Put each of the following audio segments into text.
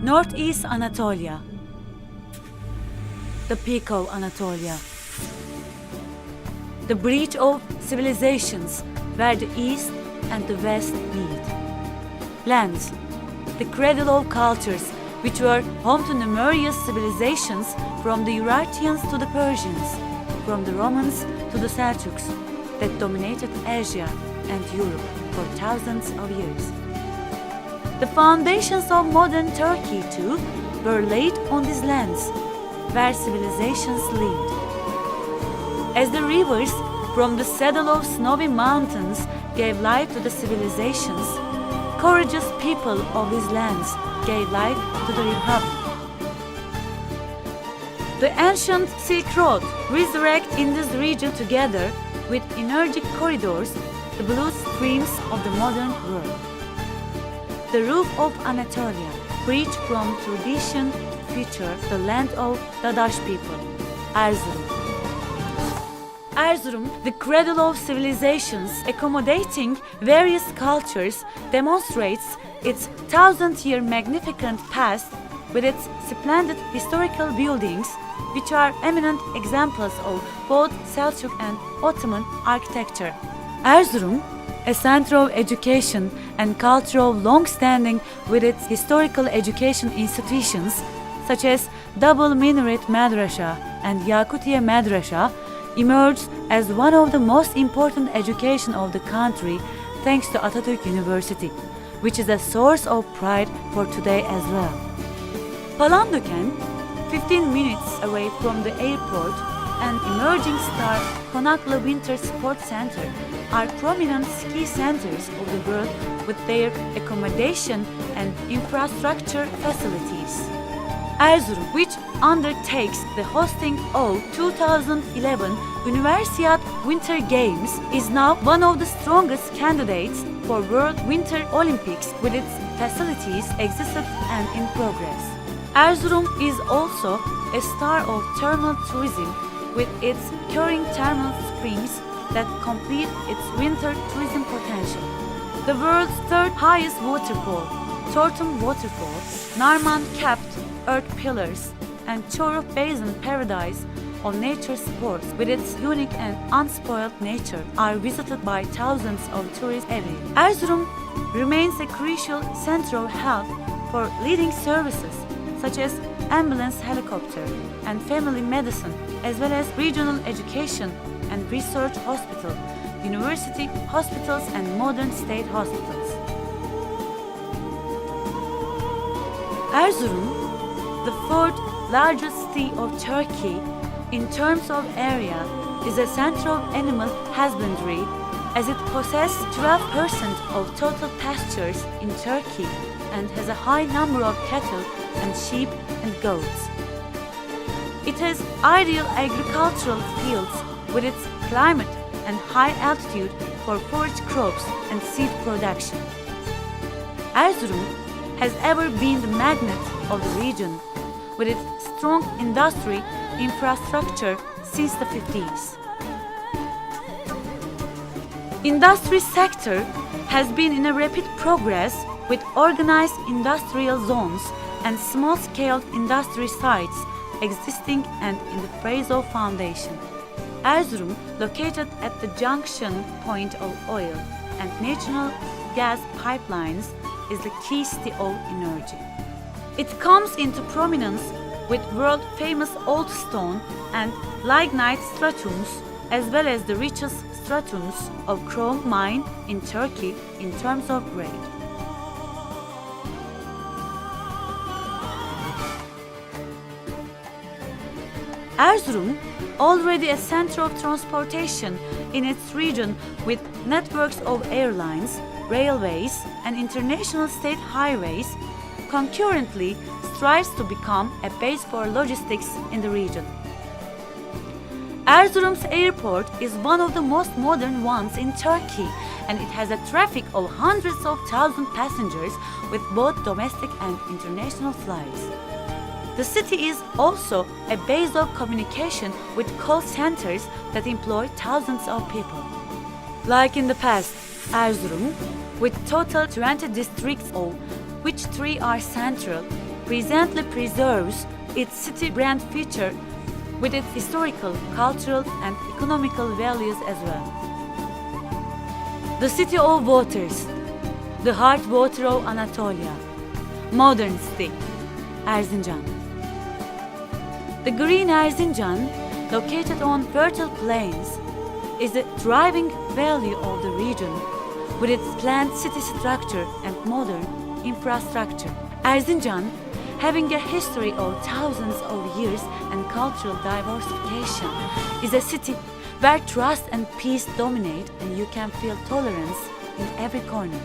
Northeast Anatolia, the peak of Anatolia, the bridge of civilizations where the East and the West meet. Lands, the cradle of cultures which were home to numerous civilizations from the Urartians to the Persians, from the Romans to the Seljuks that dominated Asia and Europe for thousands of years. The foundations of modern Turkey, too, were laid on these lands, where civilizations lived. As the rivers from the saddle of snowy mountains gave life to the civilizations, courageous people of these lands gave life to the Republic. The ancient Silk Road resurrected in this region together with energetic corridors the blue streams of the modern world. The roof of Anatolia reached from tradition to future the land of Dadash people, Erzurum. Erzurum, the cradle of civilizations accommodating various cultures, demonstrates its thousand-year magnificent past with its splendid historical buildings, which are eminent examples of both Seljuk and Ottoman architecture. Erzurum, a center of education and culture of long-standing with its historical education institutions, such as Double Minaret Madrasa and Yakutiye Madrasa, emerged as one of the most important education of the country thanks to Atatürk University, which is a source of pride for today as well. Palandöken, 15 minutes away from the airport, and emerging star Konaklı Winter Sports Center are prominent ski centers of the world with their accommodation and infrastructure facilities. Erzurum, which undertakes the hosting of 2011 Universiade Winter Games, is now one of the strongest candidates for World Winter Olympics with its facilities existent and in progress. Erzurum is also a star of thermal tourism with its curing thermal springs that complete its winter tourism potential. The world's third highest waterfall, Tortum Waterfall, Narman-capped earth pillars, and Çoruh Basin paradise of nature sports with its unique and unspoiled nature are visited by thousands of tourists every year. Erzurum remains a crucial center of health for leading services such as ambulance helicopter and family medicine, as well as regional education and research hospital, university hospitals and modern state hospitals. Erzurum, the fourth largest city of Turkey in terms of area, is a center of animal husbandry as it possesses 12% of total pastures in Turkey and has a high number of cattle and sheep and goats. It has ideal agricultural fields with its climate and high altitude for forage crops and seed production. Erzurum has ever been the magnet of the region with its strong industry infrastructure since the 50s. Industry sector has been in a rapid progress with organized industrial zones and small-scale industry sites existing and in the phase of foundation. Erzurum, located at the junction point of oil and natural gas pipelines, is the key city of energy. It comes into prominence with world-famous old stone and lignite stratums, as well as the richest stratums of chrome mine in Turkey in terms of grade. Erzurum, already a center of transportation in its region with networks of airlines, railways, and international state highways, concurrently strives to become a base for logistics in the region. Erzurum's airport is one of the most modern ones in Turkey, and it has a traffic of hundreds of thousands passengers with both domestic and international flights. The city is also a base of communication with call centers that employ thousands of people. Like in the past, Erzurum, with total 20 districts of which 3 are central, presently preserves its city brand feature with its historical, cultural, and economical values as well. The City of Waters, the heart water of Anatolia, modern city, Erzincan. The green Erzincan, located on fertile plains, is the thriving valley of the region with its planned city structure and modern infrastructure. Erzincan, having a history of thousands of years and cultural diversification, is a city where trust and peace dominate and you can feel tolerance in every corner.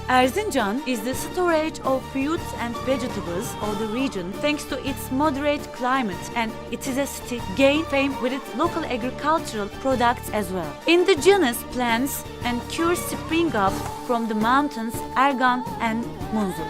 Erzincan is the storage of fruits and vegetables of the region thanks to its moderate climate, and it is a city gained fame with its local agricultural products as well. Indigenous plants and cures spring up from the mountains Ergan and Munzur.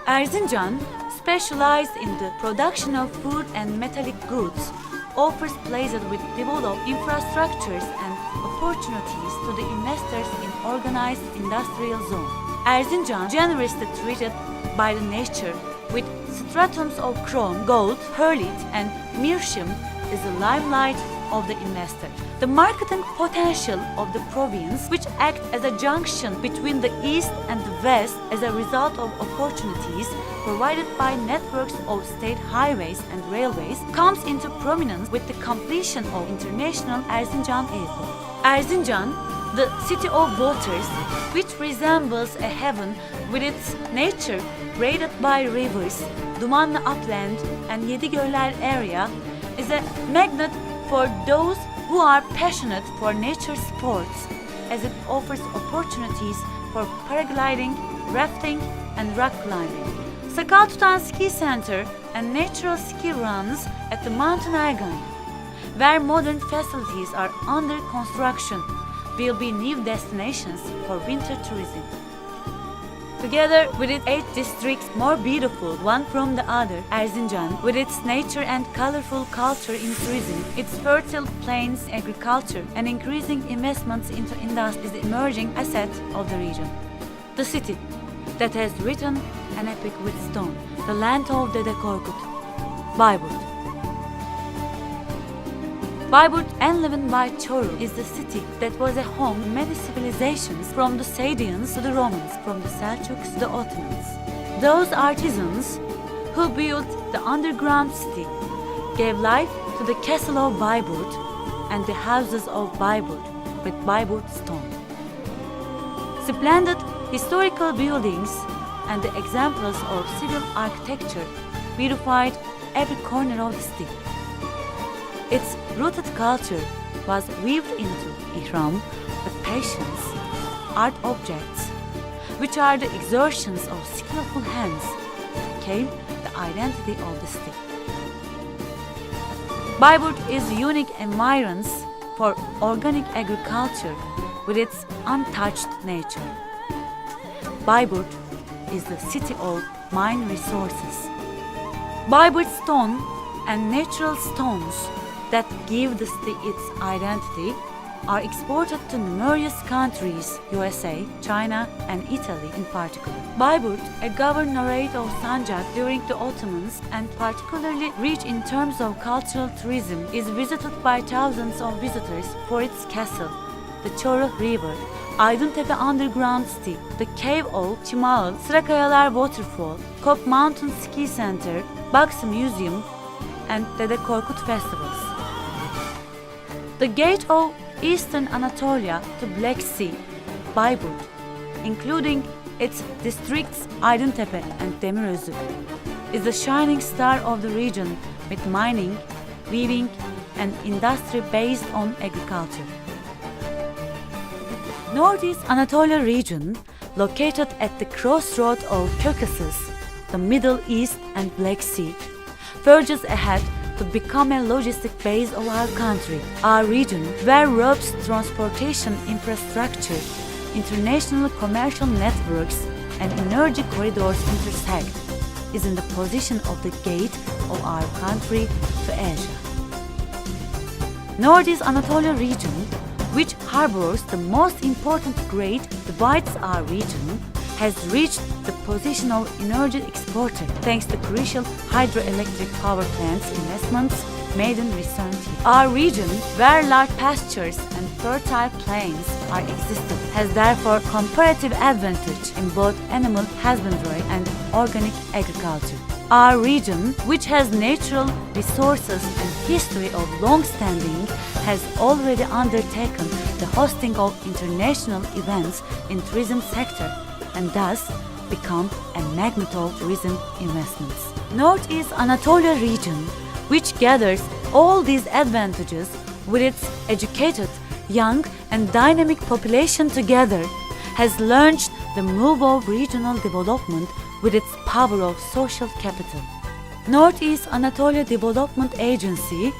Erzincan, specialized in the production of food and metallic goods, offers places with developed infrastructures and opportunities to the investors in organized industrial zone. Erzincan, generously treated by the nature with stratums of chrome, gold, pearlite and meerschaum, is the limelight of the investor. The marketing potential of the province, which acts as a junction between the east and the west as a result of opportunities provided by networks of state highways and railways, comes into prominence with the completion of International Erzincan Airport. Erzincan, the City of Waters, which resembles a heaven with its nature braided by rivers, Dumanlı Upland and Yedigöller area, is a magnet for those who are passionate for nature sports, as it offers opportunities for paragliding, rafting and rock climbing. Sakal Tutan Ski Center and natural ski runs at the Mountain Ergan, where modern facilities are under construction, will be new destinations for winter tourism. Together with its 8 districts more beautiful one from the other, Erzincan, with its nature and colorful culture in tourism, its fertile plains agriculture and increasing investments into industry, is the emerging asset of the region. The city that has written an epic with stone, the land of Dede Korkut, Bayburt. Bayburt, enlivened by Çorum, is the city that was a home to many civilizations, from the Sadians to the Romans, from the Seljuks to the Ottomans. Those artisans who built the underground city gave life to the castle of Bayburt and the houses of Bayburt with Bayburt stone. Splendid historical buildings and the examples of civil architecture beautified every corner of the city. Its rooted culture was weaved into ihram with patience, art objects, which are the exertions of skillful hands, became the identity of the city. Bayburt is unique environs for organic agriculture with its untouched nature. Bayburt is the city of mine resources. Bayburt stone and natural stones that give the city its identity are exported to numerous countries, USA, China and Italy in particular. Bayburt, a governorate of Sancak during the Ottomans and particularly rich in terms of cultural tourism, is visited by thousands of visitors for its castle, the Çoruh River, Aydıntepe Underground City, the Cave of Çimalı, Sırakayalar Waterfall, Kop Mountain Ski Center, Baksı Museum and Dede Korkut festivals. The gate of Eastern Anatolia to Black Sea, Bayburt, including its districts Aydıntepe and Demirözü, is the shining star of the region with mining, weaving and industry based on agriculture. Northeast Anatolia region, located at the crossroad of Caucasus, the Middle East and Black Sea, verges ahead to become a logistic base of our country. Our region, where robust transportation infrastructure, international commercial networks and energy corridors intersect, is in the position of the gate of our country to Asia. Northeast Anatolia region, which harbors the most important grade, divides our region, has reached the position of energy exporter thanks to crucial hydroelectric power plants investments made in recent years. Our region, where large pastures and fertile plains are existent, has therefore comparative advantage in both animal husbandry and organic agriculture. Our region, which has natural resources and history of long-standing, has already undertaken the hosting of international events in tourism sector and thus become a magnet of tourism investments. Northeast Anatolia region, which gathers all these advantages with its educated, young and dynamic population together, has launched the move of regional development with its power of social capital. Northeast Anatolia Development Agency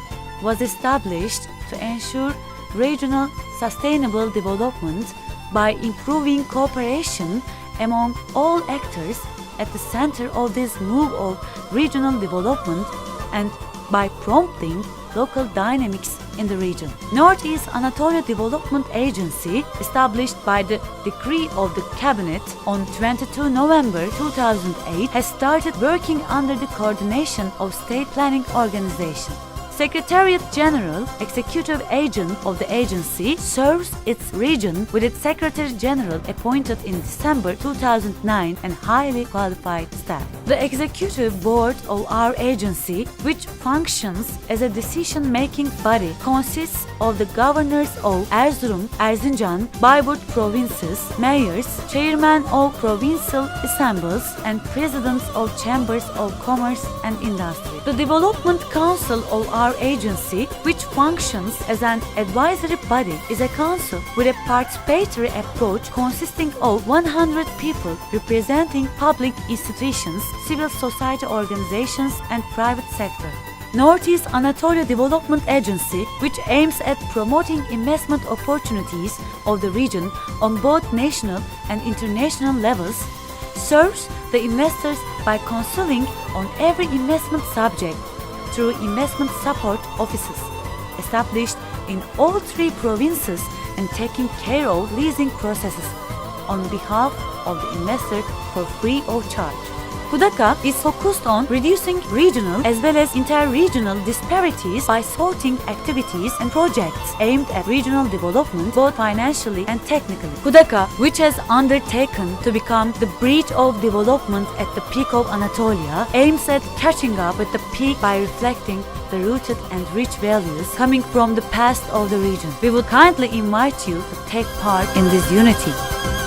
was established to ensure regional sustainable development by improving cooperation among all actors at the center of this move of regional development and by prompting local dynamics in the region. Northeast Anatolia Development Agency, established by the decree of the Cabinet on 22 November 2008, has started working under the coordination of State Planning Organization. Secretariat General, executive agent of the agency, serves its region with its Secretary General appointed in December 2009 and highly qualified staff. The executive board of our agency, which functions as a decision-making body, consists of the governors of Erzurum, Erzincan, Bayburt provinces, mayors, chairmen of provincial assemblies, and presidents of chambers of commerce and industry. The Development Council of our agency, which functions as an advisory body, is a council with a participatory approach consisting of 100 people representing public institutions, civil society organizations, and private sector. Northeast Anatolia Development Agency, which aims at promoting investment opportunities of the region on both national and international levels, serves the investors by consulting on every investment subject through investment support offices established in all three provinces and taking care of leasing processes on behalf of the investor for free of charge. Kudaka is focused on reducing regional as well as inter-regional disparities by sorting activities and projects aimed at regional development both financially and technically. Kudaka, which has undertaken to become the bridge of development at the peak of Anatolia, aims at catching up with the peak by reflecting the rooted and rich values coming from the past of the region. We would kindly invite you to take part in this unity.